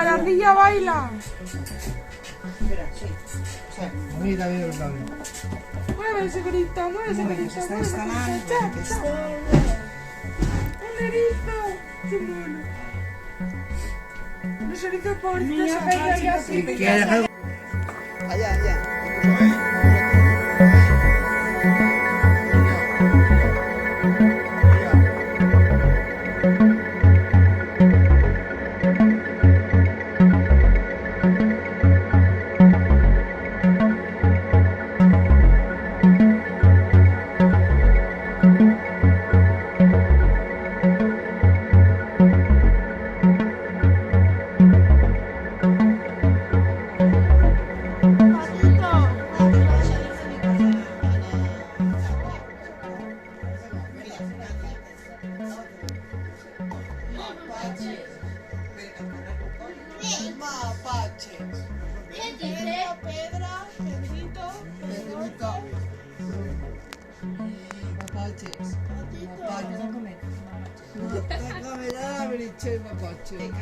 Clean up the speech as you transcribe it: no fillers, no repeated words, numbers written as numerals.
La ardilla baila. Espera, sí. O sea, Mira, mira los labios. Mueve ese grito, mueve ese grito. se está Mueve ese instalando. grito. Cha, cha. Un erizo. Qué mono. Los erizos pobres. ¿Qué hay algo? Allá, allá. Mapaches. Pedra, Pedrito, Pedrito. Mapaches. Mapaches. A comer. A comer a la briche, mapaches.